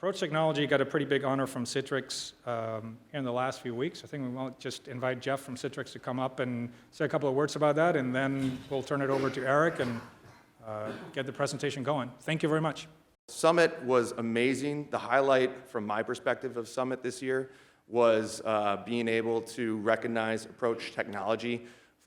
Approach Technology got a pretty big honor from Citrix in the last few weeks. I think we might just invite Jeff from Citrix to come up and say a couple of words about that, and then we'll turn it over to Eric and get the presentation going. Thank you very much. Summit was amazing. The highlight from my perspective of Summit this year was being able to recognize Approach Technology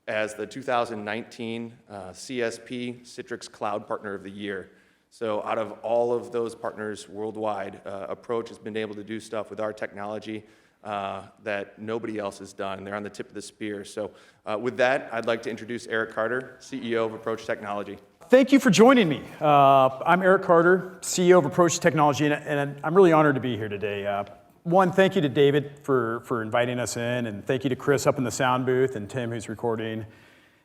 as the 2019 CSP Citrix Cloud Partner of the Year. So out of all of those partners worldwide, Approach has been able to do stuff with our technology that nobody else has done, and they're on the tip of the spear. So with that, I'd like to introduce Eric Carter, CEO of Approach Technology. Thank you for joining me. I'm Eric Carter, CEO of Approach Technology, and I'm really honored to be here today. One, thank you to David for inviting us in, and thank you to Chris up in the sound booth, and Tim who's recording,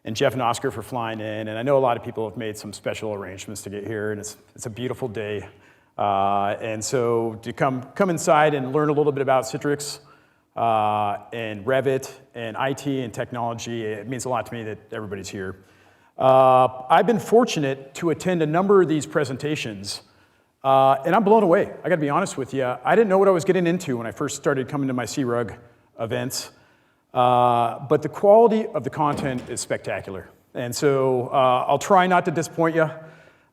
and Jeff and Oscar for flying in. And I know a lot of people have made some special arrangements to get here, and it's a beautiful day. And so to come inside and learn a little bit about Citrix and Revit and IT and technology, it means a lot to me that everybody's here. I've been fortunate to attend a number of these presentations, and I'm blown away. I gotta be honest with you. I didn't know what I was getting into when I first started coming to my SeaRUG events, but the quality of the content is spectacular. And so I'll try not to disappoint you.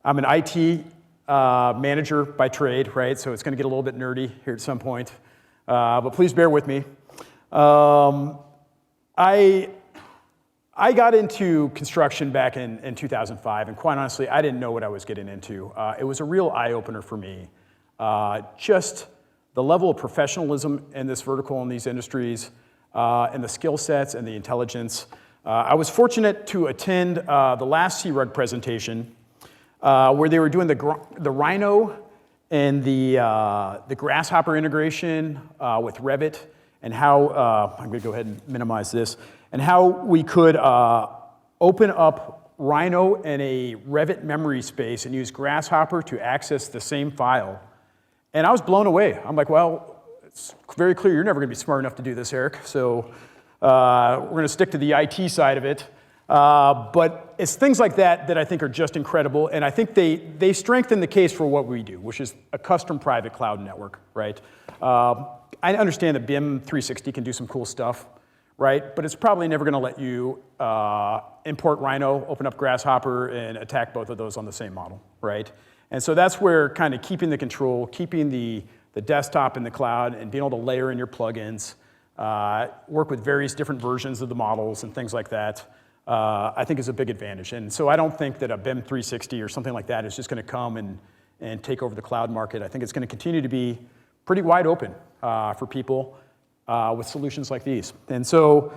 I'm an IT manager by trade, right? So it's gonna get a little bit nerdy here at some point, but please bear with me. I got into construction back in 2005, and quite honestly, I didn't know what I was getting into. It was a real eye-opener for me. Just the level of professionalism in this vertical in these industries, and the skill sets and the intelligence. I was fortunate to attend the last SeaRUG presentation where they were doing the Rhino and the Grasshopper integration with Revit, and how, I'm gonna go ahead and minimize this, and how we could open up Rhino in a Revit memory space and use Grasshopper to access the same file. And I was blown away. I'm like, well, it's very clear you're never gonna be smart enough to do this, Eric. So we're gonna stick to the IT side of it. But it's things like that that I think are just incredible, and I think they strengthen the case for what we do, which is a custom private cloud network, right? I understand that BIM 360 can do some cool stuff, right? But it's probably never gonna let you import Rhino, open up Grasshopper, and attack both of those on the same model, right? And so that's where kind of keeping the control, keeping the desktop in the cloud, and being able to layer in your plugins, work with various different versions of the models and things like that, I think is a big advantage. And so I don't think that a BIM 360 or something like that is just gonna come and take over the cloud market. I think it's gonna continue to be pretty wide open for people with solutions like these. And so,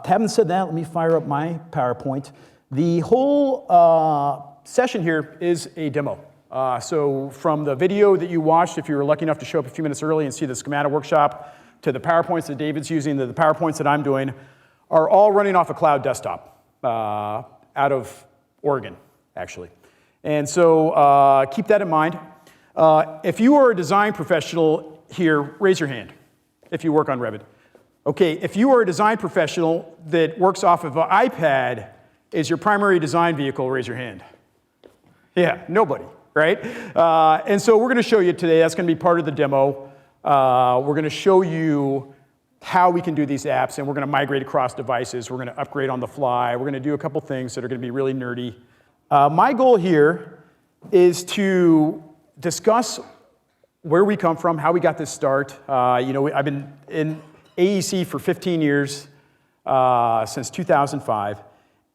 having said that, let me fire up my PowerPoint. The whole session here is a demo. So from the video that you watched, if you were lucky enough to show up a few minutes early and see the schematic workshop, to the PowerPoints that David's using, to the PowerPoints that I'm doing, are all running off a cloud desktop out of Oregon, actually. And so keep that in mind. If you are a design professional here, raise your hand if you work on Revit. Okay, if you are a design professional that works off of an iPad is your primary design vehicle, raise your hand. Yeah, nobody, right? And so we're gonna show you today, that's gonna be part of the demo. We're gonna show you how we can do these apps, and we're gonna migrate across devices, we're gonna upgrade on the fly, we're gonna do a couple things that are gonna be really nerdy. My goal here is to discuss where we come from, how we got this start. I've been in AEC for 15 years, since 2005.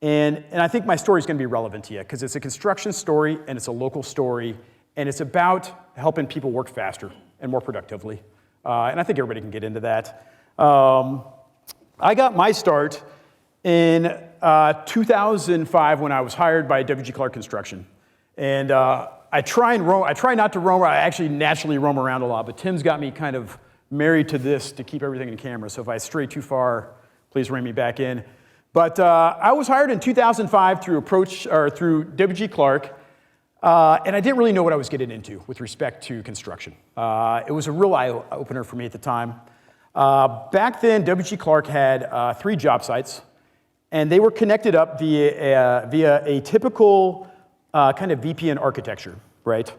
And I think my story is going to be relevant to you because it's a construction story and it's a local story, and it's about helping people work faster and more productively. And I think everybody can get into that. I got my start in 2005 when I was hired by W.G. Clark Construction. And I try not to roam. I actually naturally roam around a lot, but Tim's got me kind of married to this to keep everything in camera. So if I stray too far, please rein me back in. But I was hired in 2005 through W.G. Clark, and I didn't really know what I was getting into with respect to construction. It was a real eye-opener for me at the time. Back then, W.G. Clark had 3 job sites, and they were connected up via a typical kind of VPN architecture, right?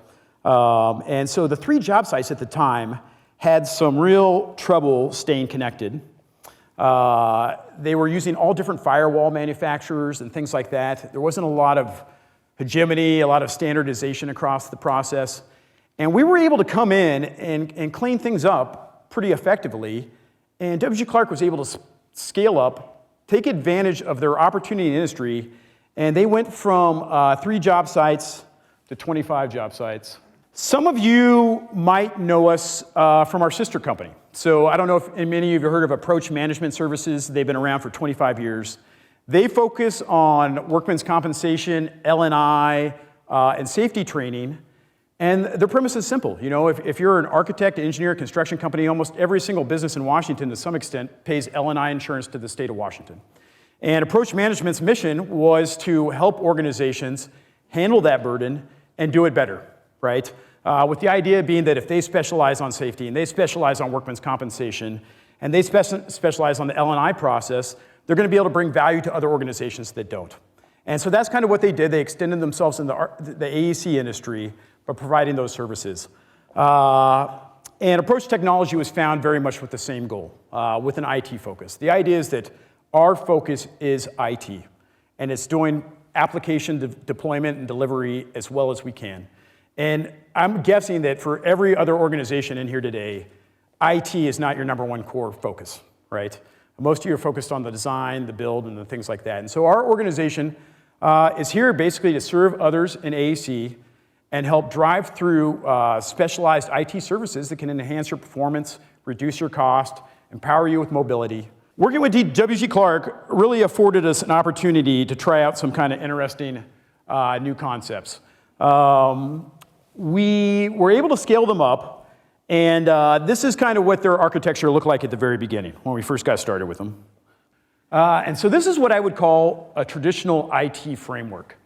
And so the 3 job sites at the time had some real trouble staying connected. They were using all different firewall manufacturers and things like that. There wasn't a lot of hegemony, a lot of standardization across the process. And we were able to come in and clean things up pretty effectively. And W.G. Clark was able to scale up, take advantage of their opportunity in the industry, and they went from 3 job sites to 25 job sites. Some of you might know us from our sister company. So I don't know if many of you have heard of Approach Management Services. They've been around for 25 years. They focus on workmen's compensation, L&I, and safety training. And their premise is simple. You know, if you're an architect, engineer, construction company, almost every single business in Washington to some extent pays L&I insurance to the state of Washington. And Approach Management's mission was to help organizations handle that burden and do it better, right? With the idea being that if they specialize on safety and they specialize on workmen's compensation and they specialize on the L&I process, they're going to be able to bring value to other organizations that don't. And so that's kind of what they did. They extended themselves in the AEC industry by providing those services. And Approach Technology was found very much with the same goal, with an IT focus. The idea is that our focus is IT, and it's doing application deployment and delivery as well as we can. And I'm guessing that for every other organization in here today, IT is not your #1 core focus, right? Most of you are focused on the design, the build, and the things like that. And so our organization is here basically to serve others in AEC and help drive through specialized IT services that can enhance your performance, reduce your cost, empower you with mobility. Working with W.G. Clark really afforded us an opportunity to try out some kind of interesting new concepts. We were able to scale them up, and this is kind of what their architecture looked like at the very beginning when we first got started with them. And so this is what I would call a traditional IT framework.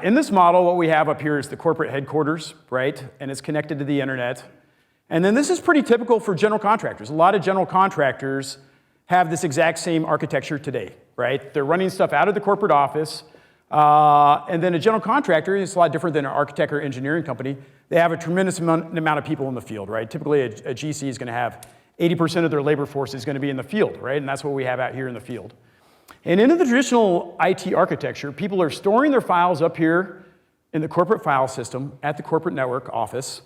In this model, what we have up here is the corporate headquarters, right? And it's connected to the internet. And then this is pretty typical for general contractors. A lot of general contractors have this exact same architecture today, right? They're running stuff out of the corporate office. And then a general contractor is a lot different than an architect or engineering company. They have a tremendous amount of people in the field, right? Typically, a GC is going to have 80% of their labor force is going to be in the field, right? And that's what we have out here in the field. And in the traditional IT architecture, people are storing their files up here in the corporate file system at the corporate network office.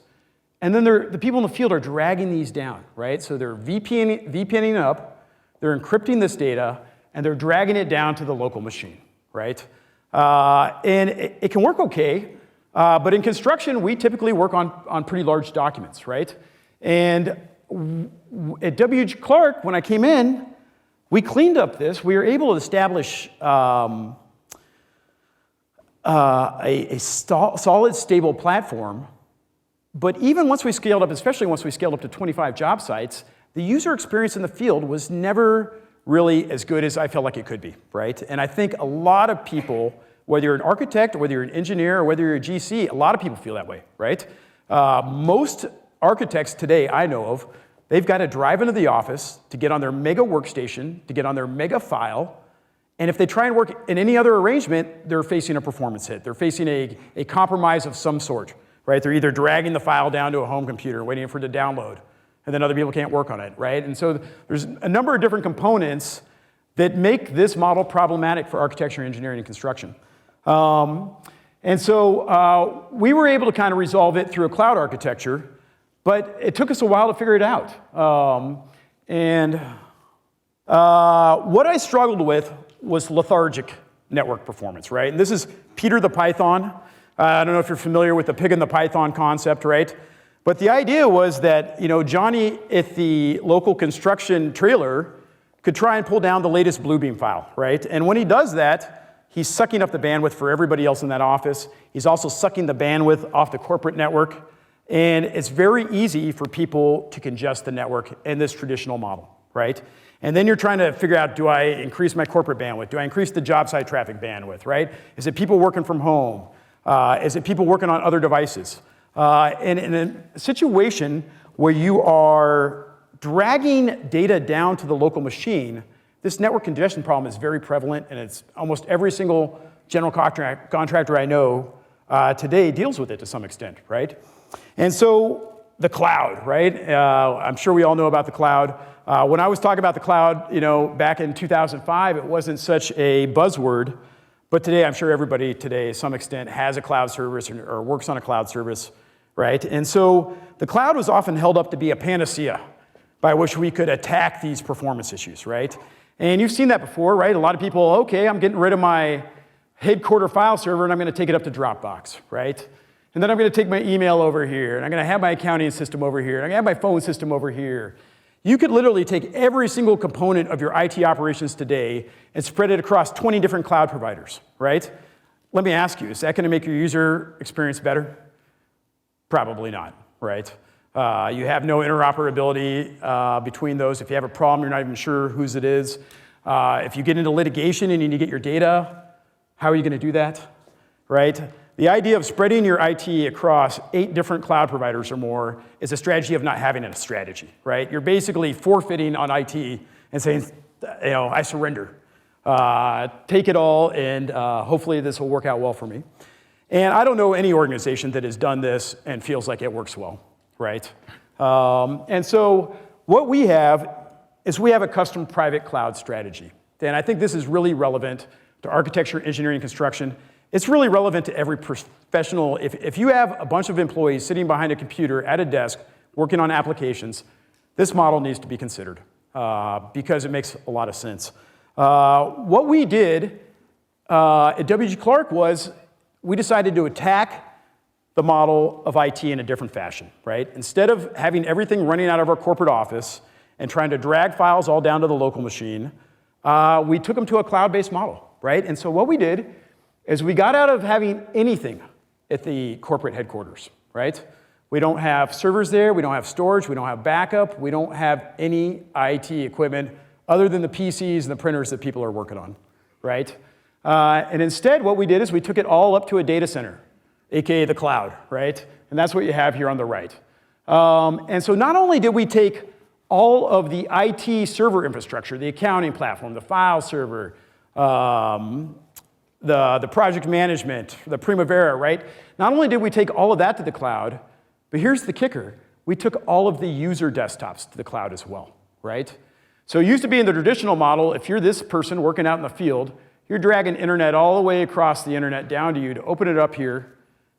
And then the people in the field are dragging these down, right? So they're VPNing up, they're encrypting this data, and they're dragging it down to the local machine, right? And it can work okay, but in construction, we typically work on pretty large documents, right? And at W.G. Clark, when I came in, we cleaned up this. We were able to establish a solid, stable platform. But even once we scaled up, especially once we scaled up to 25 job sites, the user experience in the field was never really as good as I felt like it could be, right? And I think a lot of people, whether you're an architect, or whether you're an engineer, or whether you're a GC, a lot of people feel that way, right? Most architects today I know of, they've got to drive into the office to get on their mega workstation, to get on their mega file, and if they try and work in any other arrangement, they're facing a performance hit. They're facing a compromise of some sort, right? They're either dragging the file down to a home computer, waiting for it to download, and then other people can't work on it, right? And so there's a number of different components that make this model problematic for architecture, engineering, and construction. And so we were able to kind of resolve it through a cloud architecture, but it took us a while to figure it out. What I struggled with was lethargic network performance, right? And this is Peter the Python. I don't know if you're familiar with the pig and the python concept, right? But the idea was that, you know, Johnny at the local construction trailer could try and pull down the latest Bluebeam file, right? And when he does that, he's sucking up the bandwidth for everybody else in that office. He's also sucking the bandwidth off the corporate network. And it's very easy for people to congest the network in this traditional model, right? And then you're trying to figure out, do I increase my corporate bandwidth? Do I increase the job site traffic bandwidth, right? Is it people working from home? Is it people working on other devices? And in a situation where you are dragging data down to the local machine, this network congestion problem is very prevalent, and it's almost every single general contractor I know today deals with it to some extent, right? And so the cloud, right? I'm sure we all know about the cloud. When I was talking about the cloud, back in 2005, it wasn't such a buzzword. But today, I'm sure everybody today, to some extent, has a cloud service or works on a cloud service, right? And so the cloud was often held up to be a panacea by which we could attack these performance issues, right? And you've seen that before, right? A lot of people, okay, I'm getting rid of my headquarter file server and I'm going to take it up to Dropbox, right? And then I'm going to take my email over here, and I'm going to have my accounting system over here, and I'm going to have my phone system over here. You could literally take every single component of your IT operations today and spread it across 20 different cloud providers, right? Let me ask you, is that going to make your user experience better? Probably not, right? You have no interoperability between those. If you have a problem, you're not even sure whose it is. If you get into litigation and you need to get your data, how are you going to do that, right? The idea of spreading your IT across 8 different cloud providers or more is a strategy of not having a strategy, right? You're basically forfeiting on IT and saying, I surrender. Take it all, and hopefully this will work out well for me. And I don't know any organization that has done this and feels like it works well, right? And so what we have is we have a custom private cloud strategy. And I think this is really relevant to architecture, engineering, construction. It's really relevant to every professional. If you have a bunch of employees sitting behind a computer at a desk working on applications, this model needs to be considered because it makes a lot of sense. What we did at W.G. Clark was we decided to attack the model of IT in a different fashion, right? Instead of having everything running out of our corporate office and trying to drag files all down to the local machine, we took them to a cloud-based model, right? And so what we did is we got out of having anything at the corporate headquarters, right? We don't have servers there, we don't have storage, we don't have backup, we don't have any IT equipment other than the PCs and the printers that people are working on, right? And instead, what we did is we took it all up to a data center, AKA the cloud, right? And that's what you have here on the right. And so not only did we take all of the IT server infrastructure, the accounting platform, the file server, the project management, the Primavera, right? Not only did we take all of that to the cloud, but here's the kicker. We took all of the user desktops to the cloud as well, right? So it used to be in the traditional model, if you're this person working out in the field, you're dragging internet all the way across the internet down to you to open it up here.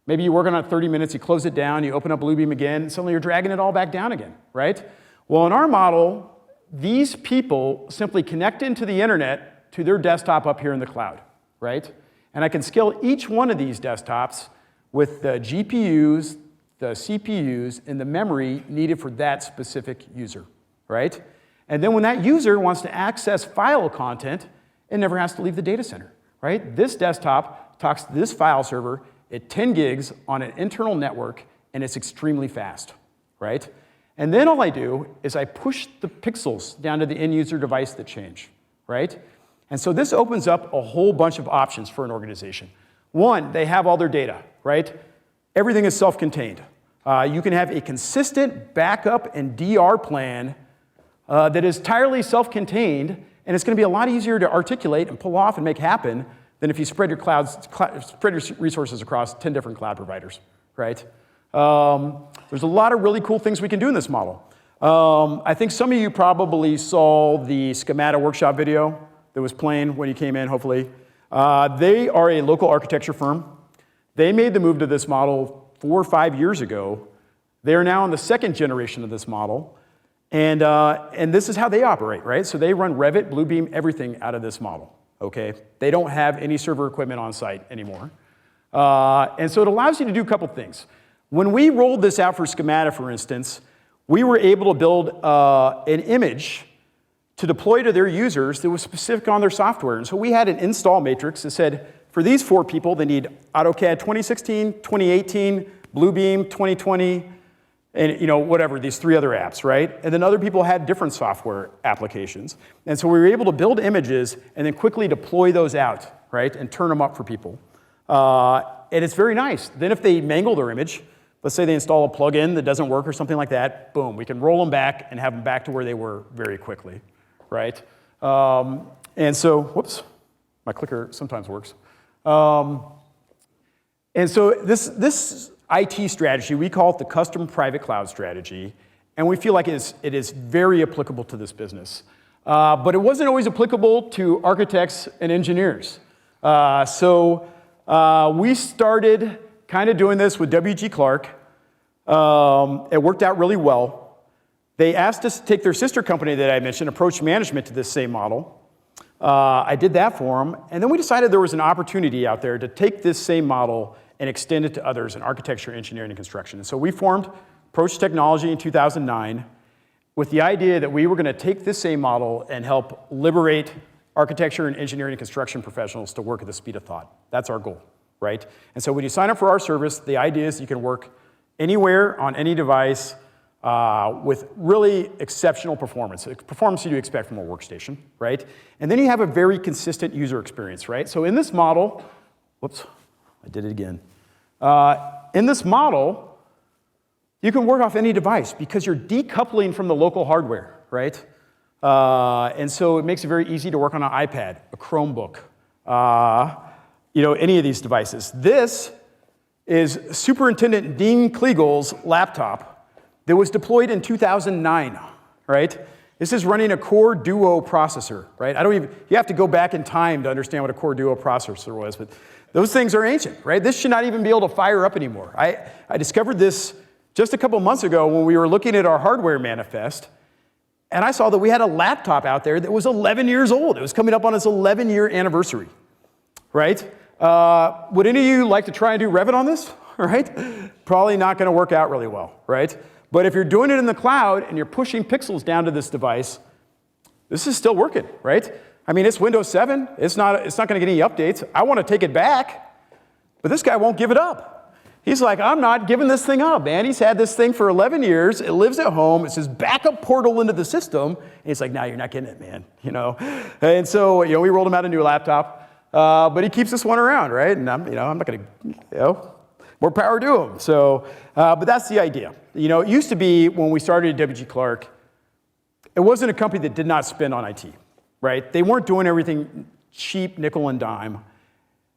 Maybe you're working on it 30 minutes, you close it down, you open up Bluebeam again, and suddenly you're dragging it all back down again, right? Well, in our model, these people simply connect into the internet to their desktop up here in the cloud, right? And I can scale each one of these desktops with the GPUs, the CPUs, and the memory needed for that specific user, right? And then when that user wants to access file content, it never has to leave the data center, right? This desktop talks to this file server at 10 gigs on an internal network, and it's extremely fast, right? And then all I do is I push the pixels down to the end user device that change, right? And so this opens up a whole bunch of options for an organization. One, they have all their data, right? Everything is self-contained. You can have a consistent backup and DR plan that is entirely self-contained, and it's going to be a lot easier to articulate and pull off and make happen than if you spread your resources across 10 different cloud providers, right? There's a lot of really cool things we can do in this model. I think some of you probably saw the Schemata workshop video that was playing when you came in, hopefully. They are a local architecture firm. They made the move to this model 4 or 5 years ago. They are now in the 2nd generation of this model. And this is how they operate, right? So they run Revit, Bluebeam, everything out of this model, okay? They don't have any server equipment on site anymore. And so it allows you to do a couple things. When we rolled this out for Schemata, for instance, we were able to build an image to deploy to their users that was specific on their software. And so we had an install matrix that said, for these 4 people, they need AutoCAD 2016, 2018, Bluebeam 2020, and whatever, these 3 other apps, right? And then other people had different software applications. And so we were able to build images and then quickly deploy those out, right? And turn them up for people. And it's very nice. Then if they mangle their image, let's say they install a plugin that doesn't work or something like that, boom, we can roll them back and have them back to where they were very quickly, right? And so, whoops, my clicker sometimes works. And so this IT strategy. We call it the custom private cloud strategy, and we feel like it is very applicable to this business. But it wasn't always applicable to architects and engineers. So we started kind of doing this with W.G. Clark. It worked out really well. They asked us to take their sister company that I mentioned, Approach Management, to this same model. I did that for them, and then we decided there was an opportunity out there to take this same model and extend it to others in architecture, engineering, and construction. And so we formed Approach Technology in 2009 with the idea that we were going to take this same model and help liberate architecture and engineering and construction professionals to work at the speed of thought. That's our goal, right? And so when you sign up for our service, the idea is you can work anywhere on any device with really exceptional performance you expect from a workstation, right? And then you have a very consistent user experience, right? So in this model, whoops, I did it again. In this model, you can work off any device because you're decoupling from the local hardware, right? And so it makes it very easy to work on an iPad, a Chromebook, any of these devices. This is Superintendent Dean Kleagle's laptop that was deployed in 2009, right? This is running a Core Duo processor, right? You have to go back in time to understand what a Core Duo processor was, but those things are ancient, right? This should not even be able to fire up anymore. I discovered this just a couple months ago when we were looking at our hardware manifest, and I saw that we had a laptop out there that was 11 years old. It was coming up on its 11-year anniversary, right? Would any of you like to try and do Revit on this, right? Probably not going to work out really well, right? But if you're doing it in the cloud and you're pushing pixels down to this device, this is still working, right? I mean, it's Windows 7. It's not going to get any updates. I want to take it back, but this guy won't give it up. He's like, I'm not giving this thing up, man. He's had this thing for 11 years. It lives at home. It's his backup portal into the system. And he's like, no, you're not getting it, man. And so, we rolled him out a new laptop, but he keeps this one around, right? And I'm not going to, more power to him. So, but that's the idea. It used to be when we started at W.G. Clark, it wasn't a company that did not spend on IT, right? They weren't doing everything cheap, nickel and dime.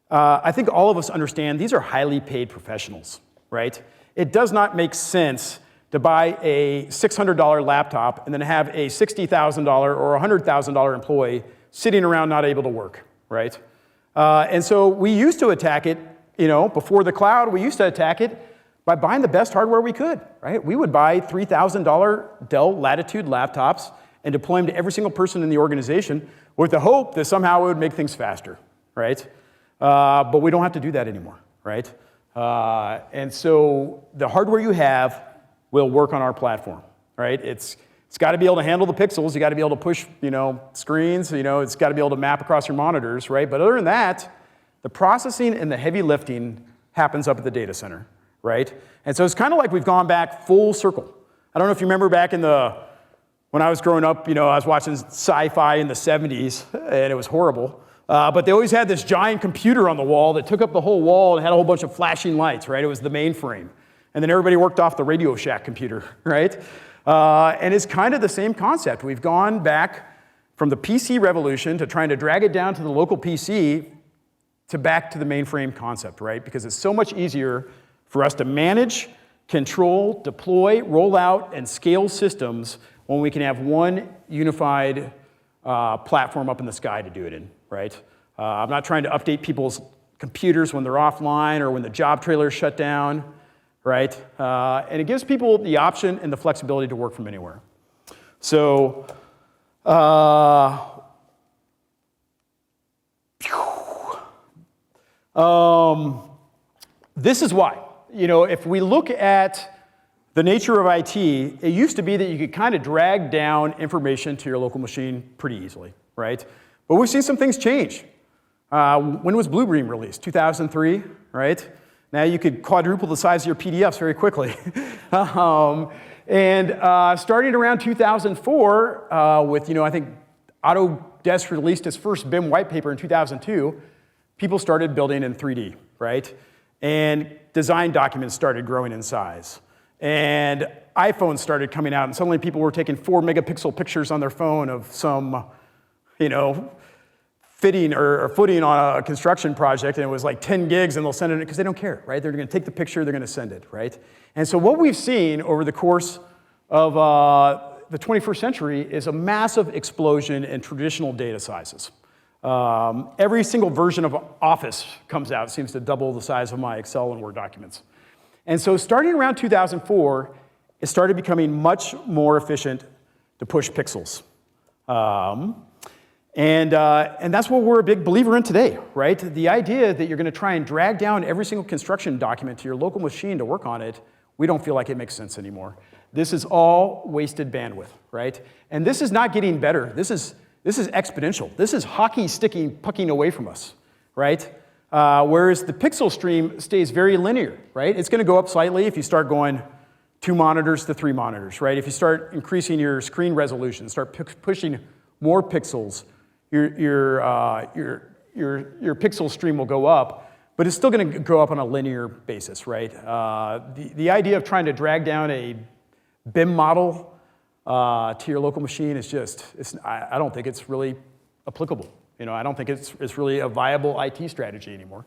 I think all of us understand these are highly paid professionals, right? It does not make sense to buy a $600 laptop and then have a $60,000 or $100,000 employee sitting around not able to work, right? And so we used to attack it, before the cloud, we used to attack it by buying the best hardware we could, right? We would buy $3,000 Dell Latitude laptops and deploy them to every single person in the organization with the hope that somehow it would make things faster, right? But we don't have to do that anymore, right? And so the hardware you have will work on our platform, right? It's got to be able to handle the pixels. You got to be able to push, screens. It's got to be able to map across your monitors, right? But other than that, the processing and the heavy lifting happens up at the data center, right? And so it's kind of like we've gone back full circle. I don't know if you remember back when I was growing up, I was watching sci-fi in the 70s, and it was horrible. But they always had this giant computer on the wall that took up the whole wall and had a whole bunch of flashing lights, right? It was the mainframe. And then everybody worked off the Radio Shack computer, right? And it's kind of the same concept. We've gone back from the PC revolution to trying to drag it down to the local PC to back to the mainframe concept, right? Because it's so much easier for us to manage, control, deploy, roll out, and scale systems when we can have one unified platform up in the sky to do it in, right? I'm not trying to update people's computers when they're offline or when the job trailer is shut down, right? And it gives people the option and the flexibility to work from anywhere. So, this is why. If we look at the nature of IT, it used to be that you could kind of drag down information to your local machine pretty easily, right? But we've seen some things change. When was Bluebeam released? 2003, right? Now you could quadruple the size of your PDFs very quickly. Starting around 2004, with, I think Autodesk released its first BIM white paper in 2002, people started building in 3D, right? And design documents started growing in size. And iPhones started coming out, and suddenly people were taking 4 megapixel pictures on their phone of some, fitting or footing on a construction project, and it was like 10 gigs, and they'll send it because they don't care, right? They're going to take the picture, they're going to send it, right? And so what we've seen over the course of the 21st century is a massive explosion in traditional data sizes. Every single version of Office comes out, seems to double the size of my Excel and Word documents. And so starting around 2004, it started becoming much more efficient to push pixels. And that's what we're a big believer in today, right? The idea that you're going to try and drag down every single construction document to your local machine to work on it, we don't feel like it makes sense anymore. This is all wasted bandwidth, right? And this is not getting better. This is exponential. This is hockey sticking, pucking away from us, right? Whereas the pixel stream stays very linear, right? It's going to go up slightly if you start going 2 monitors to 3 monitors, right? If you start increasing your screen resolution, start pushing more pixels, your pixel stream will go up, but it's still going to go up on a linear basis, right? The idea of trying to drag down a BIM model to your local machine is just, I don't think it's really applicable. You know, I don't think it's really a viable IT strategy anymore.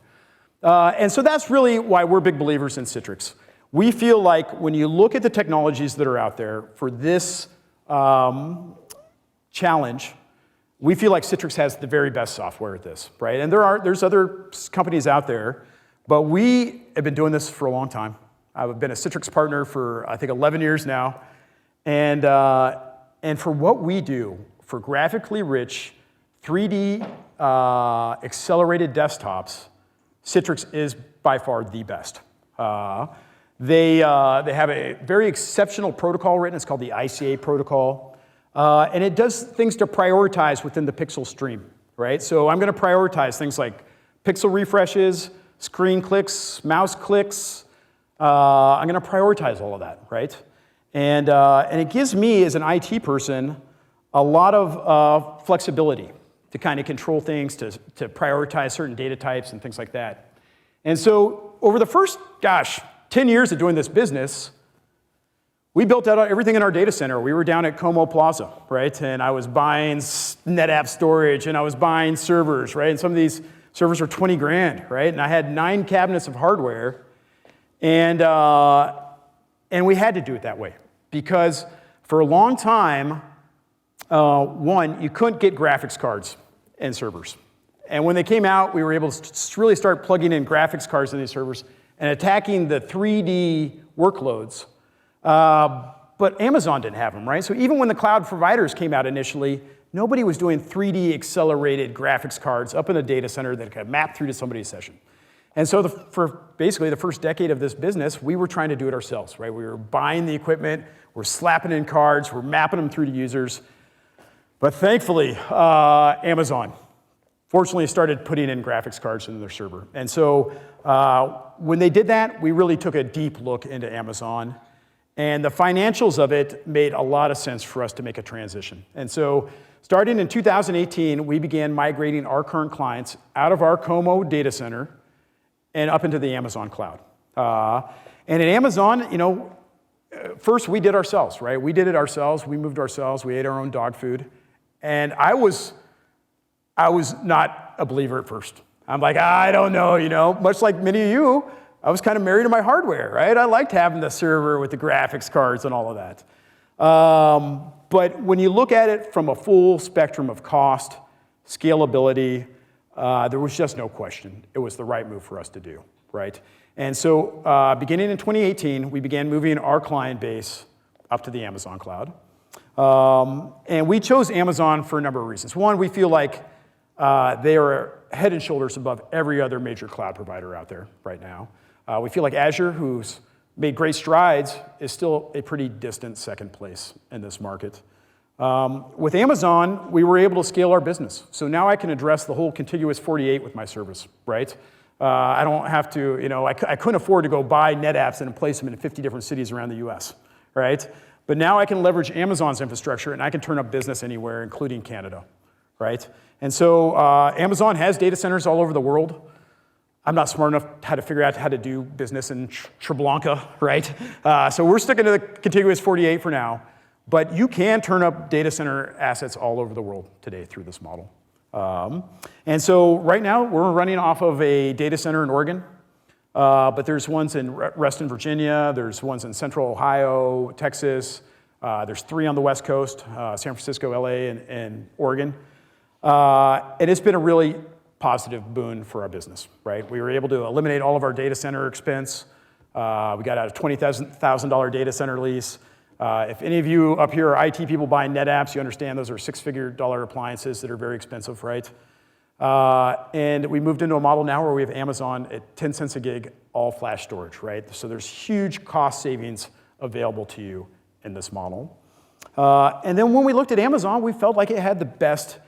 And so that's really why we're big believers in Citrix. We feel like when you look at the technologies that are out there for this challenge, we feel like Citrix has the very best software at this, right? And there's other companies out there, but we have been doing this for a long time. I've been a Citrix partner for, I think, 11 years now. And for what we do, for graphically rich, 3D accelerated desktops, Citrix is by far the best. They have a very exceptional protocol written. It's called the ICA protocol. And it does things to prioritize within the pixel stream, right? So I'm going to prioritize things like pixel refreshes, screen clicks, mouse clicks. I'm going to prioritize all of that, right? And it gives me, as an IT person, a lot of flexibility to kind of control things, to prioritize certain data types and things like that. And so over the first, 10 years of doing this business, we built out everything in our data center. We were down at Como Plaza, right? And I was buying NetApp storage, and I was buying servers, right? And some of these servers were 20 grand, right? And I had 9 cabinets of hardware, and we had to do it that way because for a long time, one, you couldn't get graphics cards in servers. And when they came out, we were able to really start plugging in graphics cards in these servers and attacking the 3D workloads. But Amazon didn't have them, right? So even when the cloud providers came out initially, nobody was doing 3D accelerated graphics cards up in a data center that could map through to somebody's session. And so for basically the first decade of this business, we were trying to do it ourselves, right? We were buying the equipment, we're slapping in cards, we're mapping them through to users. But thankfully, Amazon fortunately started putting in graphics cards into their server. And so when they did that, we really took a deep look into Amazon. And the financials of it made a lot of sense for us to make a transition. And so starting in 2018, we began migrating our current clients out of our Como data center and up into the Amazon cloud. And in Amazon, you know, first we did ourselves, right? We did it ourselves, we moved ourselves, we ate our own dog food. And I was not a believer at first. I'm like, I don't know, you know, much like many of you, I was kind of married to my hardware, right? I liked having the server with the graphics cards and all of that. But when you look at it from a full spectrum of cost, scalability, there was just no question it was the right move for us to do, right? And so beginning in 2018, we began moving our client base up to the Amazon cloud. And we chose Amazon for a number of reasons. One, we feel like they are head and shoulders above every other major cloud provider out there right now. We feel like Azure, who's made great strides, is still a pretty distant second place in this market. With Amazon, we were able to scale our business. So now I can address the whole contiguous 48 with my service, right? I don't have to, you know, I couldn't afford to go buy NetApps and place them in 50 different cities around the US, right? But now I can leverage Amazon's infrastructure and I can turn up business anywhere, including Canada, right? And so Amazon has data centers all over the world. I'm not smart enough how to figure out how to do business in Treblanka, right? So we're sticking to the contiguous 48 for now. But you can turn up data center assets all over the world today through this model. And so right now, we're running off of a data center in Oregon, but there's ones in Reston, Virginia, there's ones in Central Ohio, Texas, there's 3 on the West Coast, San Francisco, LA, and Oregon. And it's been a really positive boon for our business, right? We were able to eliminate all of our data center expense. We got out a $20,000 data center lease. If any of you up here are IT people buying NetApps, you understand those are $6-figure appliances that are very expensive, right? And we moved into a model now where we have Amazon at 10 cents a gig, all flash storage, right? So there's huge cost savings available to you in this model. And then when we looked at Amazon, we felt like it had the best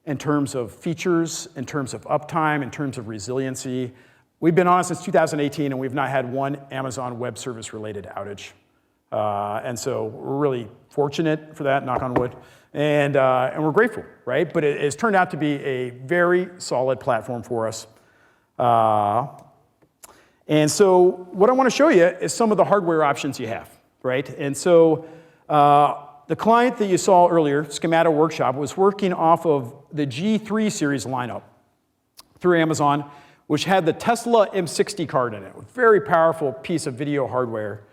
in terms of features, in terms of uptime, in terms of resiliency. We've been on it since 2018, and we've not had one Amazon Web Service-related outage. And so we're really fortunate for that, knock on wood, and we're grateful, right? But it has turned out to be a very solid platform for us. And so what I want to show you is some of the hardware options you have, right? And so the client that you saw earlier, Schemata Workshop, was working off of the G3 series lineup through Amazon, which had the Tesla M60 card in it, a very powerful piece of video hardware.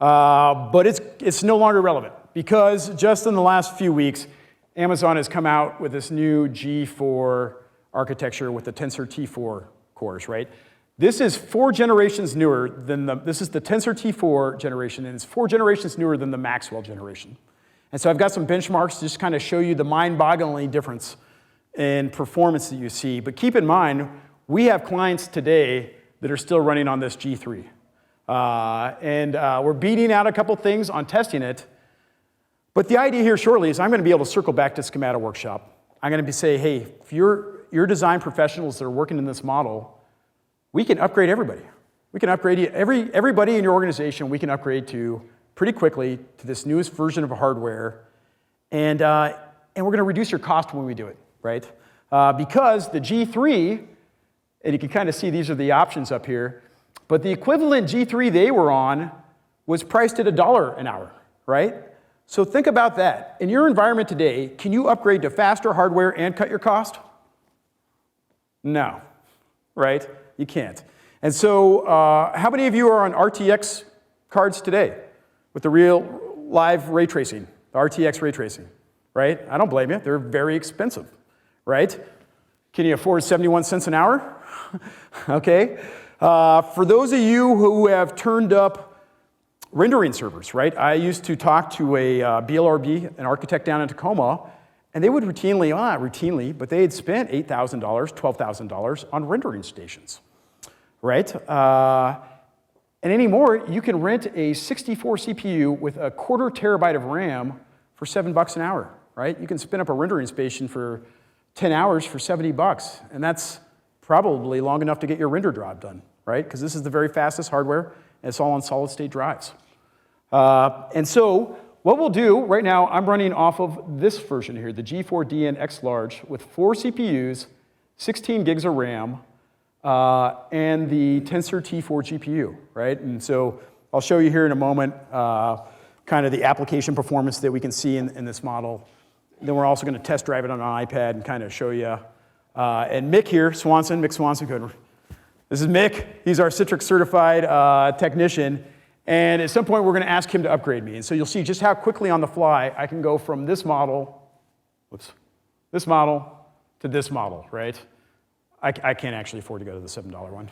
But it's no longer relevant because just in the last few weeks, Amazon has come out with this new G4 architecture with the Tensor T4 cores, right? This is 4 generations newer than this is the Tensor T4 generation, and it's 4 generations newer than the Maxwell generation. And so I've got some benchmarks to just kind of show you the mind-bogglingly difference in performance that you see. But keep in mind, we have clients today that are still running on this G3. And we're beating out a couple things on testing it. But the idea here shortly is I'm going to be able to circle back to Schemata Workshop. I'm going to say, hey, if you're design professionals that are working in this model, we can upgrade everybody. We can upgrade everybody in your organization. We can upgrade to pretty quickly to this newest version of hardware. And we're going to reduce your cost when we do it, right? Because the G3, and you can kind of see these are the options up here, but the equivalent G3 they were on was priced at $1 an hour, right? So think about that. In your environment today, can you upgrade to faster hardware and cut your cost? No, right? You can't. And so how many of you are on RTX cards today with the real live ray tracing, the RTX ray tracing, right? I don't blame you. They're very expensive, right? Can you afford 71 cents an hour? Okay. For those of you who have turned up rendering servers, right? I used to talk to a BLRB, an architect down in Tacoma, and they would routinely, but they had spent $8,000, $12,000 on rendering stations, right? And anymore, you can rent a 64 CPU with a 1/4 terabyte of RAM for $7 an hour, right? You can spin up a rendering station for 10 hours for $70, and that's probably long enough to get your render job done, right? Because this is the very fastest hardware, and it's all on solid-state drives. And so what we'll do right now, I'm running off of this version here, the G4DN X Large with 4 CPUs, 16 gigs of RAM, and the Tensor T4 GPU, right? And so I'll show you here in a moment kind of the application performance that we can see in this model. Then we're also going to test drive it on an iPad and kind of show you. And Mick here, Mick Swanson, good. This is Mick. He's our Citrix certified technician. And at some point, we're going to ask him to upgrade me. And so you'll see just how quickly on the fly I can go from this model, this model to this model, right? I can't actually afford to go to the $7 one.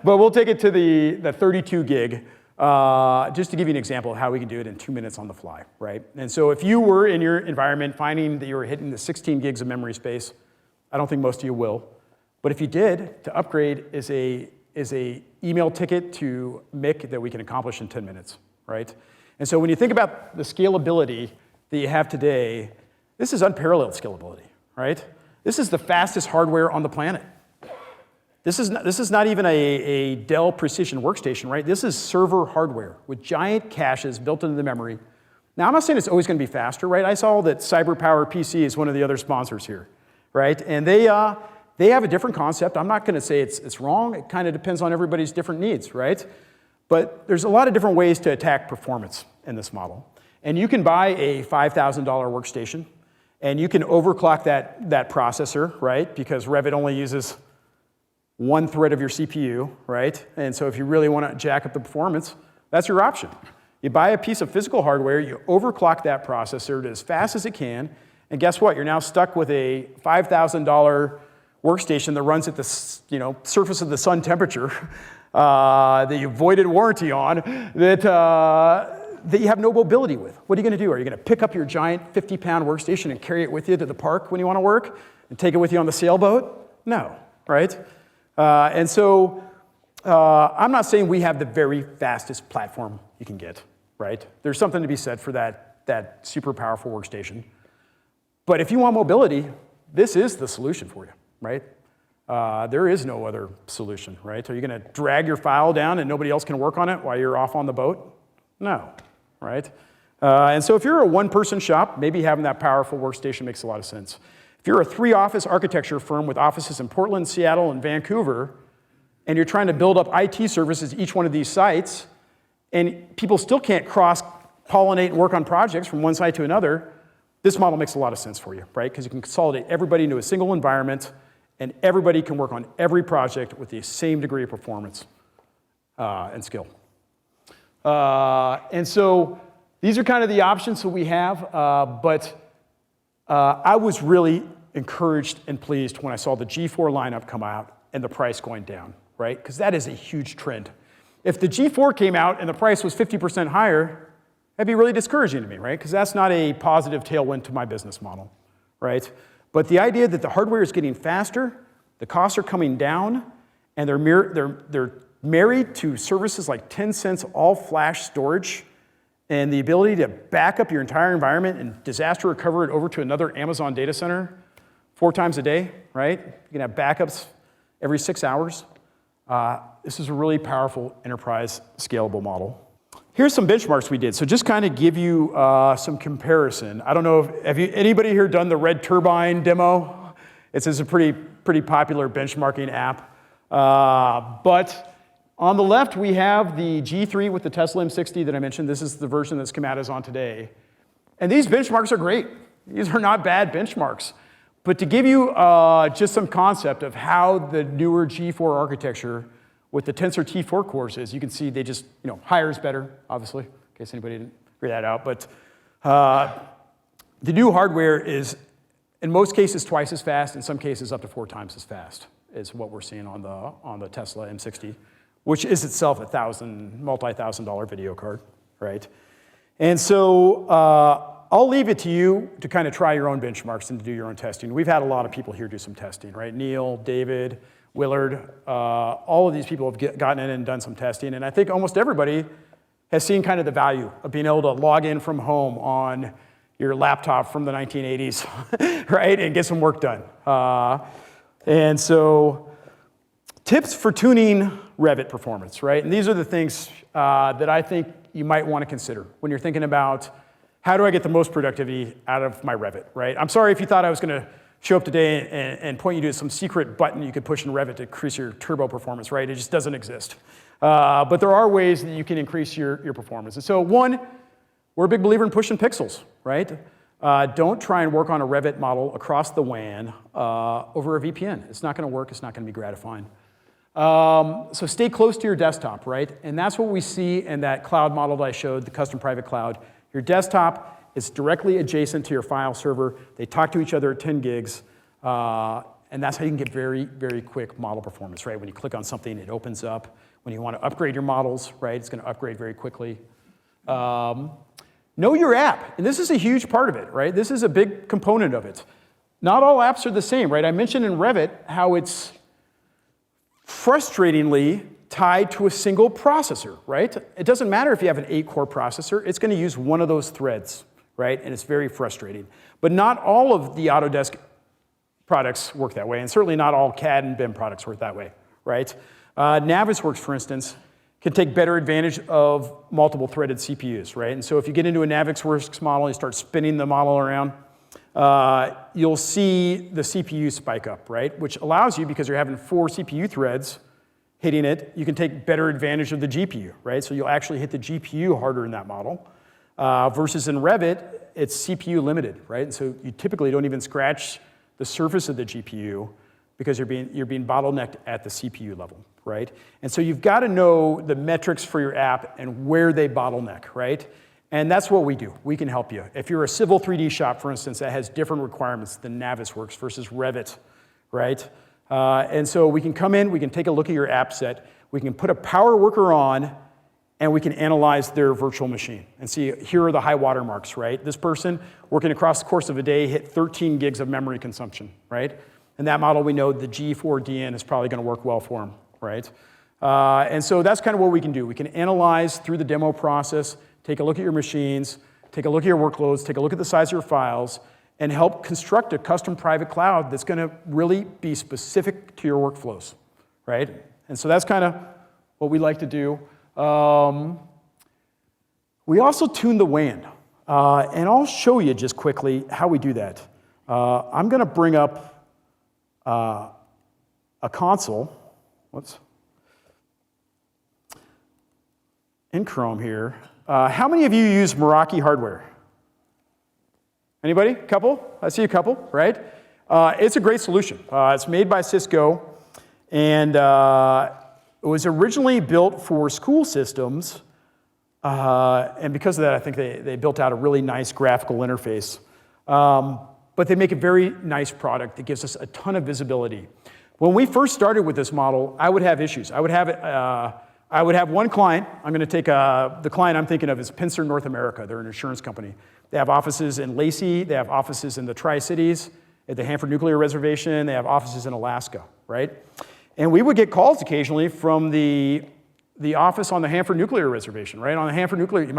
but we'll take it to the 32 gig, just to give you an example of how we can do it in 2 minutes on the fly, right? And so if you were in your environment finding that you were hitting the 16 gigs of memory space, I don't think most of you will. But if you did, to upgrade is a email ticket to Mick that we can accomplish in 10 minutes, right? And so when you think about the scalability that you have today, this is unparalleled scalability, right? This is the fastest hardware on the planet. This is not even a Dell Precision workstation, right? This is server hardware with giant caches built into the memory. Now, I'm not saying it's always going to be faster, right? I saw that CyberPower PC is one of the other sponsors here, right? And they have a different concept. I'm not going to say it's wrong. It kind of depends on everybody's different needs, right? But there's a lot of different ways to attack performance in this model. And you can buy a $5,000 workstation, And you can overclock that processor, right? Because Revit only uses one thread of your CPU, right? And so if you really want to jack up the performance, that's your option. You buy a piece of physical hardware, you overclock that processor to as fast as it can, and guess what? You're now stuck with a $5,000 workstation that runs at the surface of the sun temperature that you voided warranty on, that you have no mobility with. What are you going to do? Are you going to pick up your giant 50-pound workstation and carry it with you to the park when you want to work and take it with you on the sailboat? No, right? And so I'm not saying we have the very fastest platform you can get, right? There's something to be said for that super powerful workstation. But if you want mobility, this is the solution for you, right? There is no other solution, right? Are you going to drag your file down and nobody else can work on it while you're off on the boat? No, right? And so if you're a one-person shop, maybe having that powerful workstation makes a lot of sense. If you're a 3-office architecture firm with offices in Portland, Seattle, and Vancouver, and you're trying to build up IT services at each one of these sites, and people still can't cross-pollinate and work on projects from one site to another, this model makes a lot of sense for you, right? Because you can consolidate everybody into a single environment, and everybody can work on every project with the same degree of performance and skill. And so these are kind of the options that we have, but I was really encouraged and pleased when I saw the G4 lineup come out and the price going down, right? Because that is a huge trend. If the G4 came out and the price was 50% higher, that'd be really discouraging to me, right? Because that's not a positive tailwind to my business model, right? But the idea that the hardware is getting faster, the costs are coming down, and they're married to services like 10 cents all-flash storage and the ability to back up your entire environment and disaster recover it over to another Amazon data center 4 times a day, right? You can have backups every 6 hours. This is a really powerful enterprise scalable model. Here's some benchmarks we did. So just kind of give you some comparison. I don't know if anybody here done the Red Turbine demo? It's a pretty popular benchmarking app. But on the left, we have the G3 with the Tesla M60 that I mentioned. This is the version that schematics on today. And these benchmarks are great. These are not bad benchmarks. But to give you just some concept of how the newer G4 architecture with the Tensor T4 cores is, you can see they just, higher is better, obviously, in case anybody didn't figure that out. But the new hardware is, in most cases, twice as fast, in some cases up to 4 times as fast, is what we're seeing on the Tesla M60, which is itself a multi-$1,000 video card, right? And so I'll leave it to you to kind of try your own benchmarks and to do your own testing. We've had a lot of people here do some testing, right? Neil, David, Willard, all of these people have gotten in and done some testing, and I think almost everybody has seen kind of the value of being able to log in from home on your laptop from the 1980s, right, and get some work done. And so tips for tuning Revit performance, right? And these are the things that I think you might want to consider when you're thinking about how do I get the most productivity out of my Revit, right? I'm sorry if you thought I was going to show up today and point you to some secret button you could push in Revit to increase your turbo performance, right? It just doesn't exist. But there are ways that you can increase your performance. And so one, we're a big believer in pushing pixels, right? Don't try and work on a Revit model across the WAN over a VPN. It's not going to work. It's not going to be gratifying. So stay close to your desktop, right? And that's what we see in that cloud model that I showed, the custom private cloud. Your desktop is directly adjacent to your file server. They talk to each other at 10 gigs. And that's how you can get very, very quick model performance, right? When you click on something, it opens up. When you want to upgrade your models, right, it's going to upgrade very quickly. Know your app. And this is a huge part of it, right? This is a big component of it. Not all apps are the same, right? I mentioned in Revit how it's frustratingly tied to a single processor, right? It doesn't matter if you have an 8-core processor. It's going to use one of those threads, right? And it's very frustrating. But not all of the Autodesk products work that way, and certainly not all CAD and BIM products work that way, right? Navisworks, for instance, can take better advantage of multiple threaded CPUs, right? And so if you get into a Navisworks model, you start spinning the model around, you'll see the CPU spike up, right? Which allows you, because you're having 4 CPU threads hitting it, you can take better advantage of the GPU, right? So you'll actually hit the GPU harder in that model. Versus in Revit, it's CPU limited, right? And so you typically don't even scratch the surface of the GPU because you're being bottlenecked at the CPU level, right? And so you've got to know the metrics for your app and where they bottleneck, right? And that's what we do. We can help you. If you're a civil 3D shop, for instance, that has different requirements than Navisworks versus Revit, right? And so we can come in, we can take a look at your app set, we can put a power worker on, and we can analyze their virtual machine and see, here are the high water marks, right? This person, working across the course of a day, hit 13 gigs of memory consumption, right? And that model, we know the G4DN is probably gonna work well for them, right? And so that's kind of what we can do. We can analyze through the demo process, take a look at your machines, take a look at your workloads, take a look at the size of your files, and help construct a custom private cloud that's gonna really be specific to your workflows, right? And so that's kind of what we like to do. We also tune the WAN, and I'll show you just quickly how we do that. I'm gonna bring up a console, in Chrome here. How many of you use Meraki hardware? Anybody? Couple? I see a couple, right? It's a great solution. It's made by Cisco, and it was originally built for school systems, and because of that, I think they built out a really nice graphical interface. But they make a very nice product that gives us a ton of visibility. When we first started with this model, I would have issues. I would have one client. I'm going to take the client I'm thinking of is Pincer North America. They're an insurance company. They have offices in Lacey. They have offices in the Tri-Cities, at the Hanford Nuclear Reservation. They have offices in Alaska, right? And we would get calls occasionally from the office on the Hanford Nuclear Reservation, right? On the Hanford Nuclear, you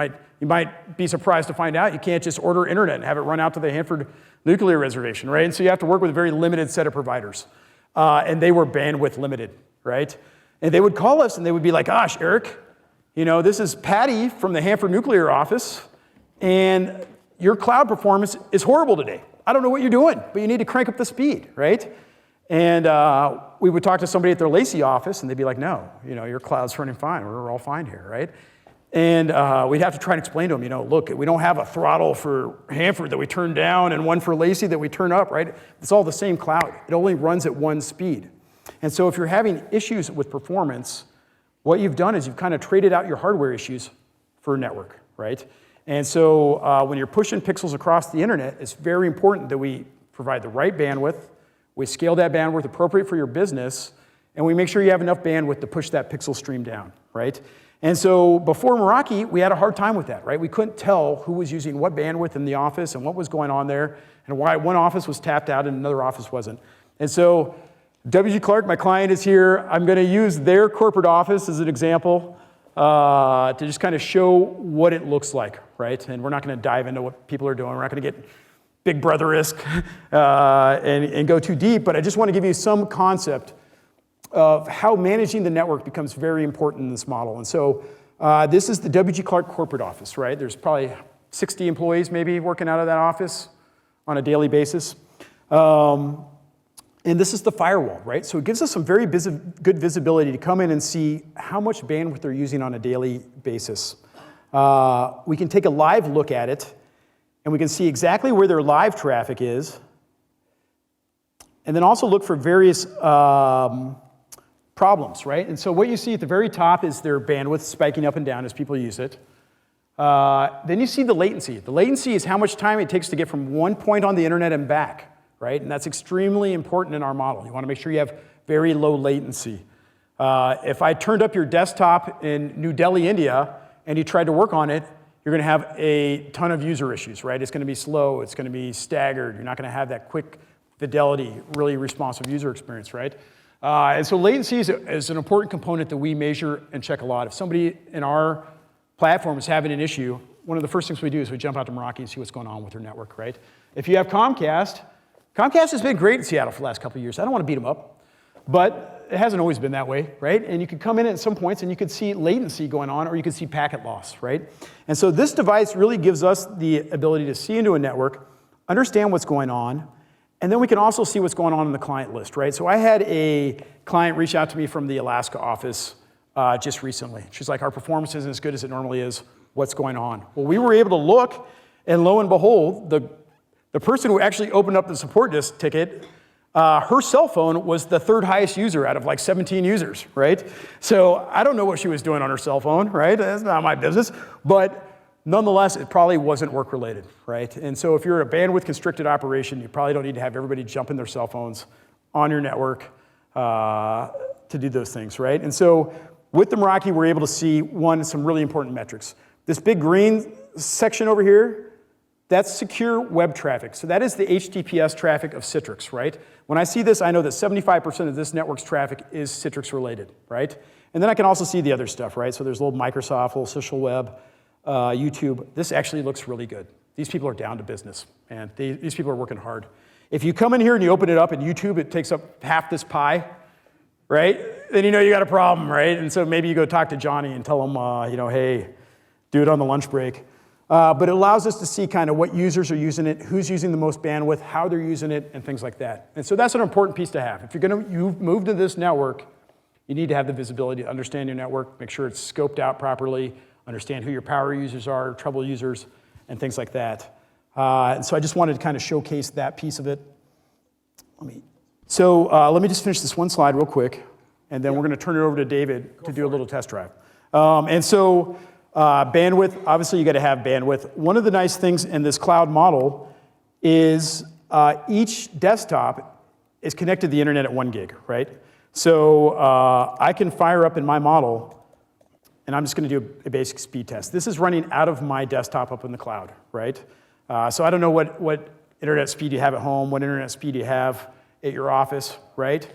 might be surprised to find out you can't just order internet and have it run out to the Hanford Nuclear Reservation, right? And so you have to work with a very limited set of providers. And they were bandwidth limited, right? And they would call us and they would be like, gosh, Eric, this is Patty from the Hanford Nuclear office, and your cloud performance is horrible today. I don't know what you're doing, but you need to crank up the speed, right? And we would talk to somebody at their Lacey office, and they'd be like, no, your cloud's running fine. We're all fine here, right? And we'd have to try and explain to them, look, we don't have a throttle for Hanford that we turn down and one for Lacey that we turn up, right? It's all the same cloud. It only runs at one speed. And so if you're having issues with performance, what you've done is you've kind of traded out your hardware issues for a network, right? And so when you're pushing pixels across the internet, it's very important that we provide the right bandwidth, we scale that bandwidth appropriate for your business, and we make sure you have enough bandwidth to push that pixel stream down, right? And so before Meraki, we had a hard time with that, right? We couldn't tell who was using what bandwidth in the office and what was going on there, and why one office was tapped out and another office wasn't. And so W.G. Clark, my client, is here. I'm going to use their corporate office as an example to just kind of show what it looks like, right? And we're not going to dive into what people are doing. We're not going to get Big Brother-esque and go too deep, but I just want to give you some concept of how managing the network becomes very important in this model. And so this is the W.G. Clark corporate office, right? There's probably 60 employees maybe working out of that office on a daily basis. And this is the firewall, right? So it gives us some very good visibility to come in and see how much bandwidth they're using on a daily basis. We can take a live look at it, and we can see exactly where their live traffic is, and then also look for various problems, right? And so what you see at the very top is their bandwidth spiking up and down as people use it. Then you see the latency. The latency is how much time it takes to get from one point on the internet and back, right? And that's extremely important in our model. You want to make sure you have very low latency. If I turned up your desktop in New Delhi, India, and you tried to work on it, you're going to have a ton of user issues, right? It's going to be slow. It's going to be staggered. You're not going to have that quick fidelity, really responsive user experience, right? And so latency is an important component that we measure and check a lot. If somebody in our platform is having an issue, one of the first things we do is we jump out to Meraki and see what's going on with their network, right? If you have Comcast has been great in Seattle for the last couple of years. I don't want to beat them up, but it hasn't always been that way, right? And you could come in at some points and you could see latency going on, or you could see packet loss, right? And so this device really gives us the ability to see into a network, understand what's going on, and then we can also see what's going on in the client list, right? So I had a client reach out to me from the Alaska office just recently. She's like, our performance isn't as good as it normally is. What's going on? Well, we were able to look And lo and behold, the person who actually opened up the support disk ticket, her cell phone was the third highest user out of like 17 users, right? So I don't know what she was doing on her cell phone, right? That's not my business. But nonetheless, it probably wasn't work-related, right? And so if you're a bandwidth-constricted operation, you probably don't need to have everybody jumping their cell phones on your network to do those things, right? And so with the Meraki, we're able to see, some really important metrics. This big green section over here, that's secure web traffic. So that is the HTTPS traffic of Citrix, right? When I see this, I know that 75% of this network's traffic is Citrix related, right? And then I can also see the other stuff, right? So there's a little Microsoft, a little social web, YouTube. This actually looks really good. These people are down to business, and these people are working hard. If you come in here and you open it up and YouTube, it takes up half this pie, right? Then you know you got a problem, right? And so maybe you go talk to Johnny and tell him, hey, do it on the lunch break. But it allows us to see kind of what users are using it, who's using the most bandwidth, how they're using it, and things like that. And so that's an important piece to have. If you've moved to this network, you need to have the visibility to understand your network, make sure it's scoped out properly, understand who your power users are, trouble users, and things like that. And so I just wanted to kind of showcase that piece of it. Let me just finish this one slide real quick, and then we're going to turn it over to David to do a little test drive. Bandwidth, obviously you got to have bandwidth. One of the nice things in this cloud model is each desktop is connected to the internet at 1 gig, right? So I can fire up in my model, and I'm just going to do a basic speed test. This is running out of my desktop up in the cloud, right? So I don't know what internet speed you have at home, what internet speed you have at your office, right?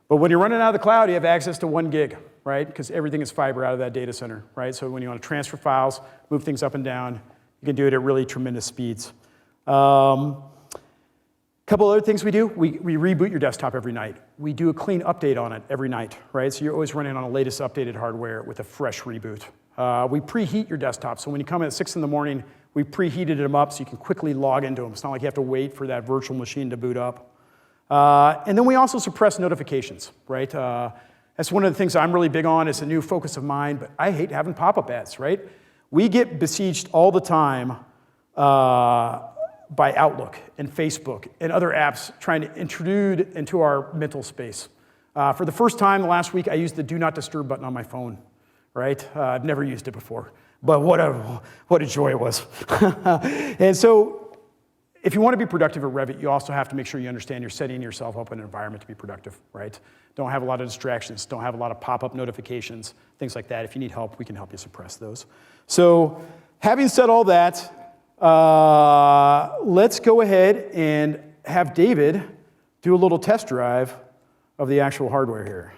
But when you're running out of the cloud, you have access to 1 gig, right? Because everything is fiber out of that data center, right? So when you want to transfer files, move things up and down, you can do it at really tremendous speeds. Couple other things we do, we reboot your desktop every night. We do a clean update on it every night, right? So you're always running on the latest updated hardware with a fresh reboot. We preheat your desktop, so when you come in at 6 in the morning, we preheated them up so you can quickly log into them. It's not like you have to wait for that virtual machine to boot up. And then we also suppress notifications, right? That's one of the things I'm really big on. It's a new focus of mine, but I hate having pop-up ads, right? We get besieged all the time by Outlook and Facebook and other apps trying to intrude into our mental space. For the first time last week, I used the Do Not Disturb button on my phone, right? I've never used it before, but what a joy it was. And so if you want to be productive at Revit, you also have to make sure you understand you're setting yourself up in an environment to be productive, right? Don't have a lot of distractions, don't have a lot of pop-up notifications, things like that. If you need help, we can help you suppress those. So having said all that, let's go ahead and have David do a little test drive of the actual hardware here.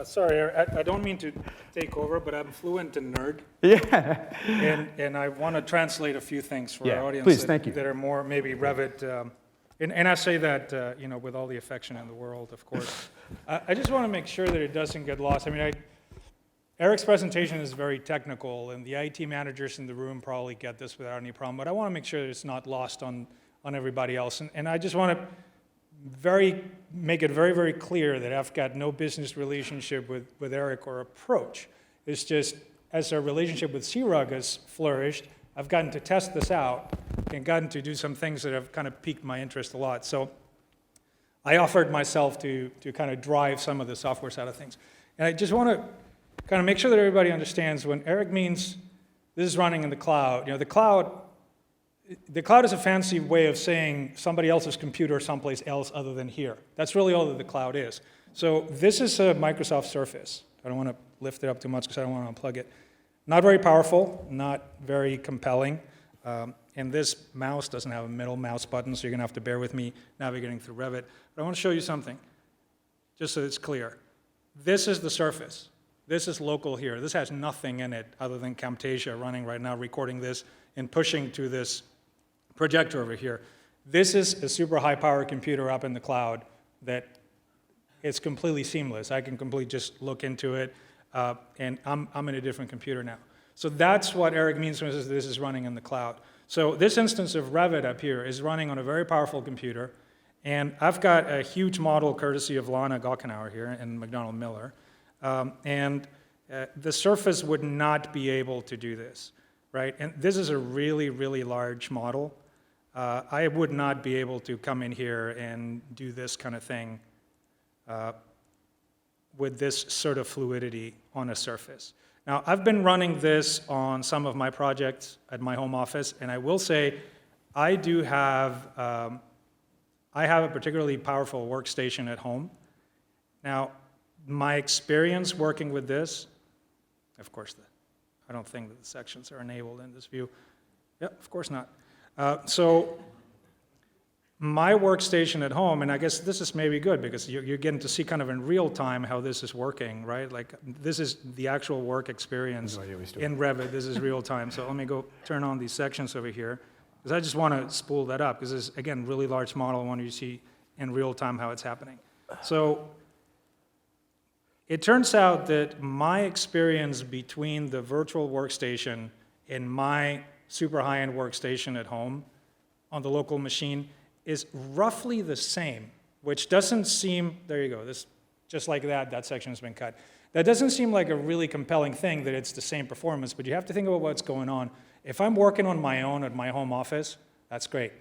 Sorry, I don't mean to take over, but I'm fluent in nerd. Yeah. And I want to translate a few things for our audience please, thank you. that are more maybe Revit. And I say that with all the affection in the world, of course. I just want to make sure that it doesn't get lost. I mean, Eric's presentation is very technical, and the IT managers in the room probably get this without any problem. But I want to make sure that it's not lost on everybody else. And I just want to make it very, very clear that I've got no business relationship with Eric or approach. It's just, as our relationship with SeaRUG has flourished, I've gotten to test this out and gotten to do some things that have kind of piqued my interest a lot. So I offered myself to kind of drive some of the software side of things. And I just want to kind of make sure that everybody understands when Eric means this is running in the cloud. The cloud is a fancy way of saying somebody else's computer someplace else other than here. That's really all that the cloud is. So this is a Microsoft Surface. I don't want to lift it up too much because I don't want to unplug it. Not very powerful, not very compelling. And this mouse doesn't have a middle mouse button, so you're going to have to bear with me navigating through Revit. But I want to show you something, just so it's clear. This is the Surface. This is local here. This has nothing in it other than Camtasia running right now, recording this and pushing to this projector over here. This is a super high power computer up in the cloud that it's completely seamless. I can completely just look into it, and I'm in a different computer now. So that's what Eric means when he says this is running in the cloud. So this instance of Revit up here is running on a very powerful computer, and I've got a huge model courtesy of Lana Galkenauer here and McDonald Miller, and the Surface would not be able to do this. right? And this is a really, really large model. I would not be able to come in here and do this kind of thing with this sort of fluidity on a surface. Now, I've been running this on some of my projects at my home office, and I will say I do have, I have a particularly powerful workstation at home. Now, my experience working with this, of course, I don't think that the sections are enabled in this view. Yeah, of course not. So my workstation at home, and I guess this is maybe good because you're getting to see kind of in real time how this is working, right? Like this is the actual work experience in Revit. This is real time. So let me go turn on these sections over here because I just want to spool that up because this is, again, really large model. I want you to see in real time how it's happening. So it turns out that my experience between the virtual workstation and my super high-end workstation at home on the local machine is roughly the same, which doesn't seem, there you go, this, just like that section has been cut. That doesn't seem like a really compelling thing that it's the same performance, but you have to think about what's going on. If I'm working on my own at my home office, that's great.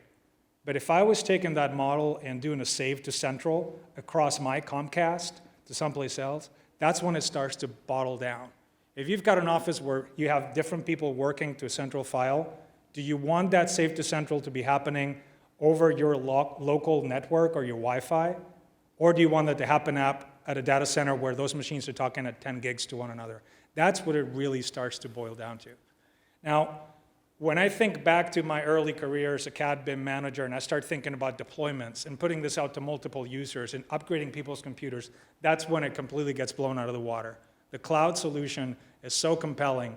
But if I was taking that model and doing a save to central across my Comcast to someplace else, that's when it starts to bottle down. If you've got an office where you have different people working to a central file, do you want that save to central to be happening over your local network or your Wi-Fi? Or do you want that to happen at a data center where those machines are talking at 10 gigs to one another? That's what it really starts to boil down to. Now, when I think back to my early career as a CAD BIM manager and I start thinking about deployments and putting this out to multiple users and upgrading people's computers, that's when it completely gets blown out of the water. The cloud solution is so compelling.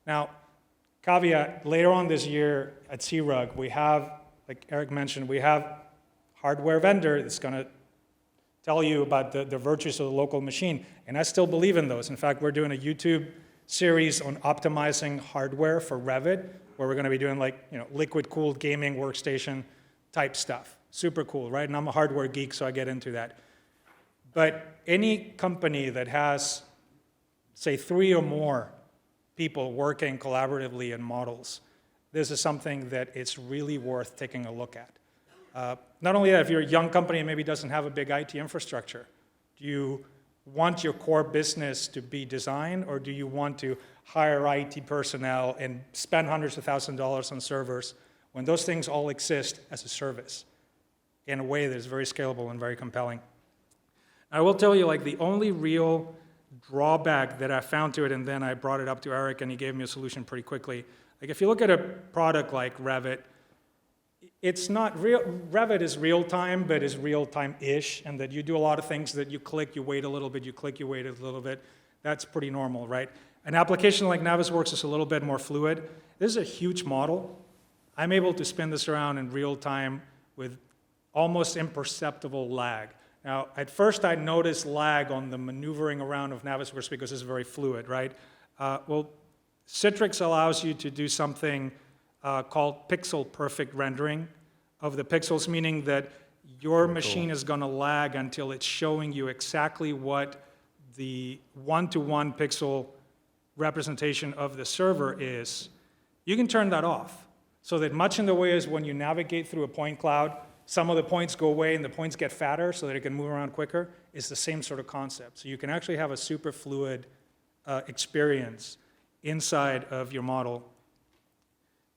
Now, caveat, later on this year at SeaRUG, we have, like Eric mentioned, we have hardware vendor that's going to tell you about the virtues of the local machine, and I still believe in those. In fact, we're doing a YouTube series on optimizing hardware for Revit, where we're going to be doing like, liquid-cooled gaming workstation type stuff. Super cool, right? And I'm a hardware geek, so I get into that. But any company that has, say, 3 or more people working collaboratively in models, this is something that it's really worth taking a look at. Not only that, if you're a young company and maybe doesn't have a big IT infrastructure, do you want your core business to be design, or do you want to hire IT personnel and spend hundreds of thousands of dollars on servers when those things all exist as a service in a way that is very scalable and very compelling? I will tell you, like, the only real drawback that I found to it, and then I brought it up to Eric and he gave me a solution pretty quickly. Like, if you look at a product like Revit, it's not real. Revit is real-time, but is real-time-ish, and that you do a lot of things that you click, you wait a little bit, you click, you wait a little bit. That's pretty normal, right? An application like Navisworks is a little bit more fluid. This is a huge model. I'm able to spin this around in real time with almost imperceptible lag. Now, at first I noticed lag on the maneuvering around of Navisworks because it's very fluid, right? Well, Citrix allows you to do something called pixel perfect rendering of the pixels, meaning that your machine is going to lag until it's showing you exactly what the one-to-one pixel representation of the server is. You can turn that off so that much in the way as when you navigate through a point cloud, some of the points go away and the points get fatter so that it can move around quicker. It's the same sort of concept. So you can actually have a super fluid experience inside of your model.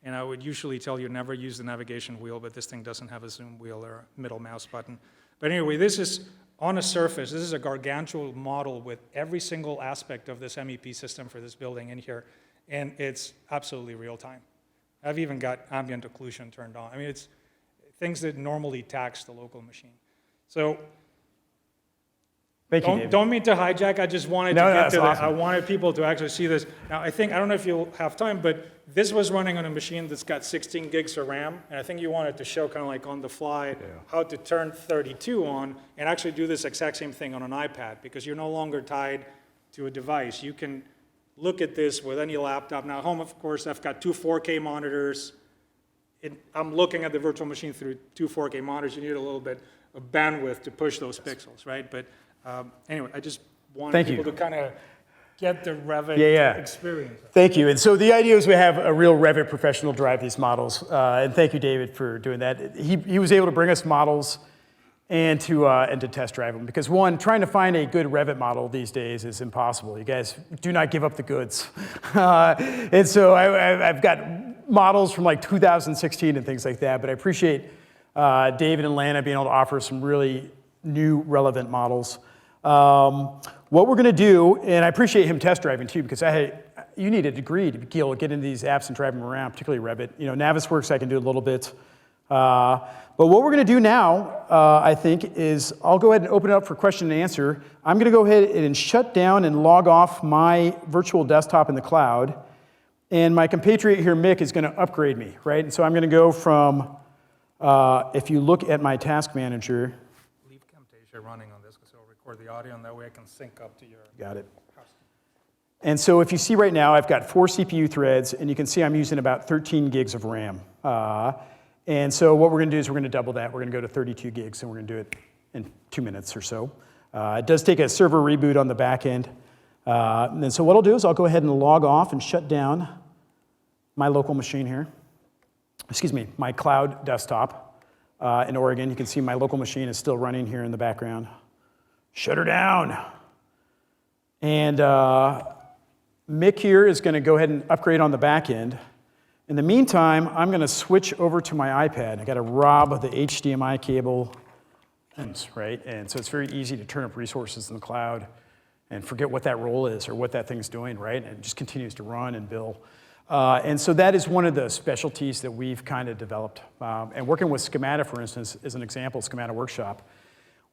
And I would usually tell you never use the navigation wheel, but this thing doesn't have a zoom wheel or a middle mouse button. But anyway, this is on a surface. This is a gargantuan model with every single aspect of this MEP system for this building in here, and it's absolutely real time. I've even got ambient occlusion turned on. I mean, it's things that normally tax the local machine. So Thank you, David. don't mean to hijack. I just wanted to get to that. I wanted people to actually see this. Now, I don't know if you'll have time, but this was running on a machine that's got 16 gigs of RAM, and I think you wanted to show kind of like on the fly how to turn 32 on and actually do this exact same thing on an iPad, because you're no longer tied to a device. You can look at this with any laptop. Now, at home, of course, I've got 2 4K monitors. I'm looking at the virtual machine through 2 4K monitors. You need a little bit of bandwidth to push those pixels, right? But anyway, I just wanted people to kind of get the Revit Yeah. experience. Thank you. And so the idea is we have a real Revit professional drive these models. And thank you, David, for doing that. He was able to bring us models and to test drive them. Because one, trying to find a good Revit model these days is impossible. You guys do not give up the goods. And so I've got models from like 2016 and things like that. But I appreciate David and Lana being able to offer some really new, relevant models. What we're going to do, and I appreciate him test driving too, because you need a degree to be able to get into these apps and drive them around, particularly Revit. Navisworks I can do a little bit. But what we're going to do now, I think, is I'll go ahead and open it up for question and answer. I'm going to go ahead and shut down and log off my virtual desktop in the cloud. And my compatriot here, Mick, is going to upgrade me, right? And so I'm going to go from, if you look at my task manager. Leave Camtasia running on this because it'll record the audio, and that way I can sync up to your. Got it. And so if you see right now, I've got 4 CPU threads, and you can see I'm using about 13 gigs of RAM. And so what we're going to do is we're going to double that. We're going to go to 32 gigs, and we're going to do it in 2 minutes or so. It does take a server reboot on the back end. And so what I'll do is I'll go ahead and log off and shut down my local machine here. Excuse me, my cloud desktop in Oregon. You can see my local machine is still running here in the background. Shut her down. And Mick here is going to go ahead and upgrade on the back end. In the meantime, I'm going to switch over to my iPad. I got to rob the HDMI cable, right? And so it's very easy to turn up resources in the cloud and forget what that role is or what that thing's doing, right? And it just continues to run and bill. And so that is one of the specialties that we've kind of developed. And working with Schemata, for instance, is an example, Schemata Workshop.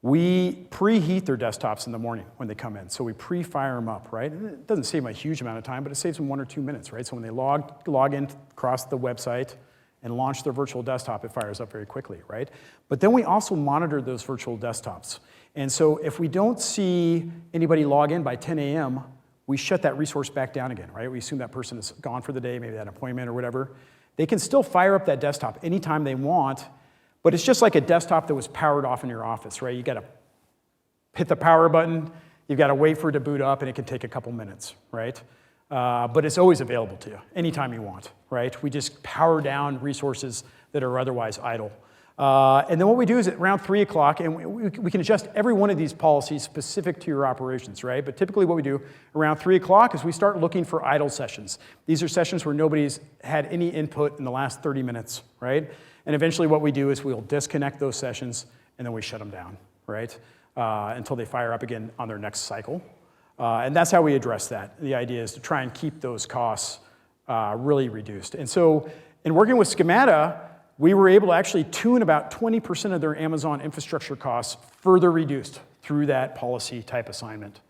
We preheat their desktops in the morning when they come in. So we pre-fire them up, right? And it doesn't save them a huge amount of time, but it saves them 1 or 2 minutes, right? So when they log in across the website and launch their virtual desktop, it fires up very quickly, right? But then we also monitor those virtual desktops. And so if we don't see anybody log in by 10 a.m., we shut that resource back down again, right? We assume that person is gone for the day, maybe that appointment or whatever. They can still fire up that desktop anytime they want, but it's just like a desktop that was powered off in your office, right? You got to hit the power button, you've got to wait for it to boot up, and it can take a couple minutes, right? But it's always available to you, anytime you want, right? We just power down resources that are otherwise idle. And then what we do is at around 3 o'clock, and we can adjust every one of these policies specific to your operations, right? But typically what we do around 3 o'clock is we start looking for idle sessions. These are sessions where nobody's had any input in the last 30 minutes, right? And eventually what we do is we'll disconnect those sessions, and then we shut them down, right? Until they fire up again on their next cycle. And that's how we address that. The idea is to try and keep those costs really reduced. And so in working with Schemata, we were able to actually tune about 20% of their Amazon infrastructure costs further reduced through that policy type assignment.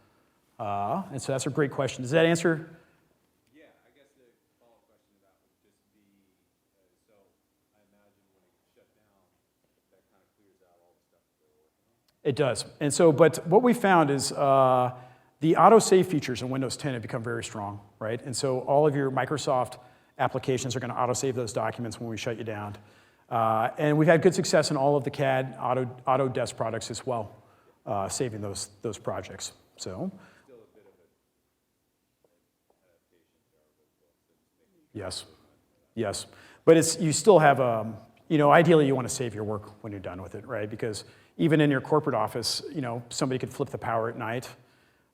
And so that's a great question. Does that answer? Yeah, I guess the follow-up question to that would just be, so I imagine when it shut down, that kind of clears out all the stuff that they're working on. It does. And so, but what we found is the auto-save features in Windows 10 have become very strong, right? And so all of your Microsoft applications are going to auto-save those documents when we shut you down. And we've had good success in all of the CAD Autodesk products as well, saving those projects. So, Still a bit of an adaptation. yes. But it's, you still have, ideally you want to save your work when you're done with it, right? Because even in your corporate office, somebody could flip the power at night,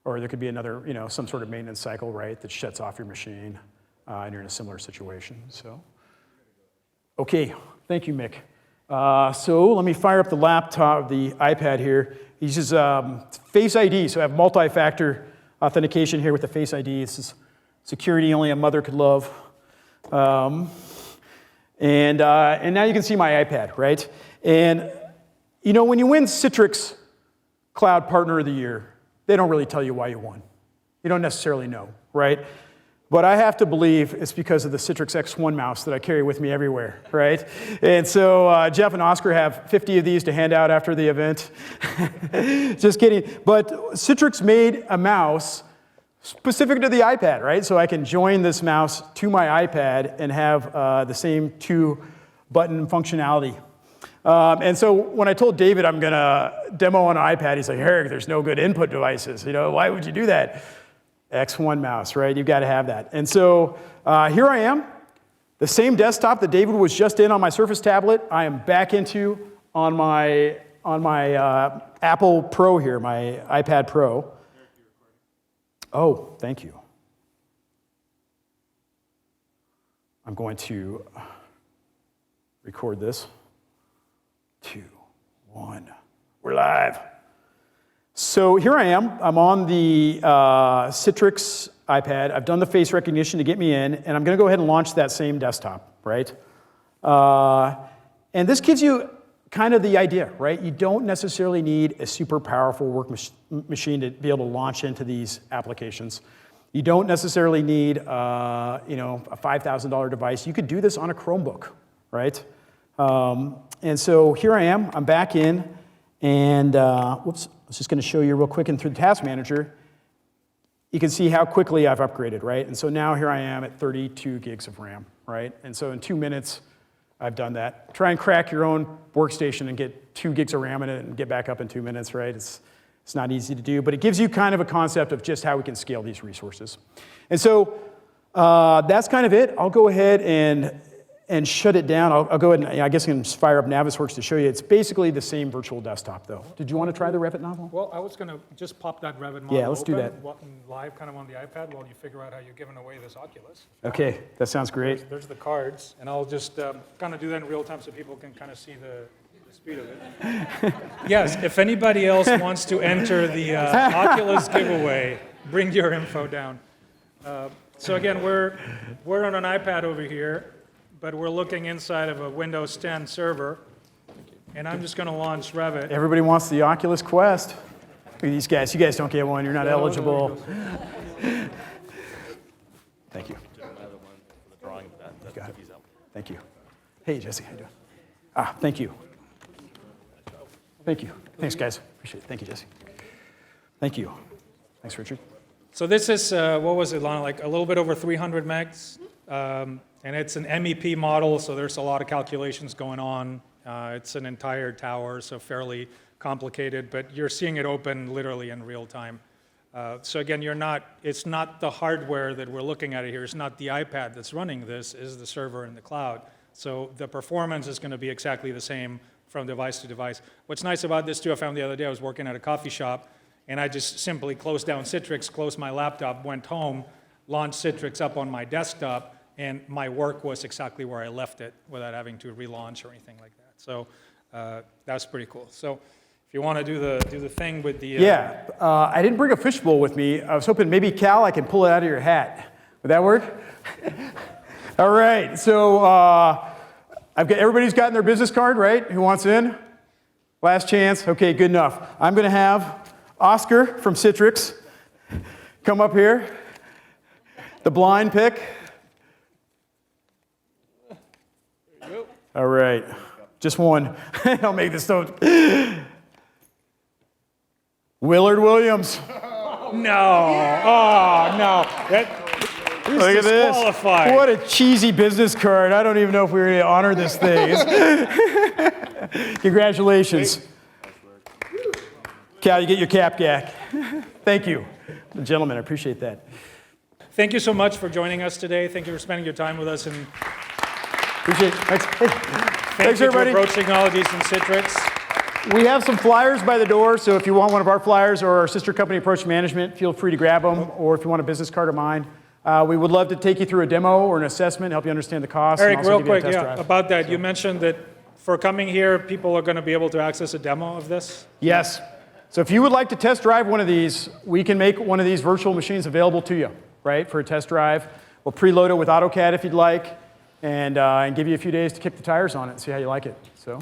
or there could be another, some sort of maintenance cycle, right, that shuts off your machine, and you're in a similar situation, so. Okay, thank you, Mick. So let me fire up the laptop, the iPad here. It uses Face ID, so I have multi-factor authentication here with the Face ID. This is security only a mother could love. And now you can see my iPad, right? And when you win Citrix Cloud Partner of the Year, they don't really tell you why you won. You don't necessarily know, right? But I have to believe it's because of the Citrix X1 mouse that I carry with me everywhere, right? And so Jeff and Oscar have 50 of these to hand out after the event. Just kidding. But Citrix made a mouse specific to the iPad, right? So I can join this mouse to my iPad and have the same 2-button functionality. And so when I told David I'm going to demo on an iPad, he's like, Eric, there's no good input devices. Why would you do that? X1 mouse, right? You've got to have that. And so here I am, the same desktop that David was just in on my Surface tablet, I am back into on my Apple Pro here, my iPad Pro. Oh, thank you. I'm going to record this. 2, 1, we're live. So here I am. I'm on the Citrix iPad. I've done the face recognition to get me in, and I'm going to go ahead and launch that same desktop, right? And this gives you kind of the idea, right? You don't necessarily need a super powerful work machine to be able to launch into these applications. You don't necessarily need, a $5,000 device. You could do this on a Chromebook, right? And so here I am. I'm back in, and whoops. I was just going to show you real quick, and through the Task Manager, you can see how quickly I've upgraded, right? And so now here I am at 32 gigs of RAM, right? And so in 2 minutes, I've done that. Try and crack your own workstation and get 2 gigs of RAM in it and get back up in 2 minutes, right? It's not easy to do, but it gives you kind of a concept of just how we can scale these resources. And so that's kind of it. I'll go ahead and shut it down. I'll go ahead and, I guess I can fire up Navisworks to show you. It's basically the same virtual desktop, though. Did you want to try the Revit novel? Well, I was going to just pop that Revit model Yeah, let's do that. live kind of on the iPad while you figure out how you're giving away this Oculus. Okay, that sounds great. There's the cards, and I'll just kind of do that in real time so people can kind of see the speed of it. Yes, if anybody else wants to enter the Oculus giveaway, bring your info down. So again, we're on an iPad over here, but we're looking inside of a Windows 10 server, and I'm just going to launch Revit. Everybody wants the Oculus Quest. Look at these guys. You guys don't get one. You're not eligible. Thank you. Got it. Thank you. Hey, Jesse. How you doing? Thank you. Thank you. Thanks, guys. Appreciate it. Thank you, Jesse. Thank you. Thanks, Richard. So this is, what was it, Lana, like a little bit over 300 megs. And it's an MEP model, so there's a lot of calculations going on. It's an entire tower, so fairly complicated, but you're seeing it open literally in real time. So again, it's not the hardware that we're looking at here. It's not the iPad that's running this, is the server in the cloud. So the performance is going to be exactly the same from device to device. What's nice about this too, I found the other day, I was working at a coffee shop, and I just simply closed down Citrix, closed my laptop, went home, launched Citrix up on my desktop, and my work was exactly where I left it without having to relaunch or anything like that. So that's pretty cool. So if you want to do the thing with the... I didn't bring a fishbowl with me. I was hoping maybe, Cal, I can pull it out of your hat. Would that work? All right. So everybody's gotten their business card, right? Who wants in? Last chance. Okay, good enough. I'm going to have Oscar from Citrix come up here. The blind pick. All right, just one. I'll make this note. Willard Williams. No. Oh, no. Look at this. What a cheesy business card. I don't even know if we're going to honor this thing. Congratulations. Cal, you get your cap gack. Thank you. Gentlemen, I appreciate that. Thank you so much for joining us today. Thank you for spending your time with us. And appreciate it. Thanks. Hey. Thanks, everybody. To Approach Technologies and Citrix. We have some flyers by the door, so if you want one of our flyers or our sister company, Approach Management, feel free to grab them, or if you want a business card of mine. We would love to take you through a demo or an assessment, help you understand the costs. Eric, and also real quick, drive. about that. You mentioned that for coming here, people are going to be able to access a demo of this? Yes. So if you would like to test drive one of these, we can make one of these virtual machines available to you, right, for a test drive. We'll preload it with AutoCAD if you'd like, and give you a few days to kick the tires on it and see how you like it. So.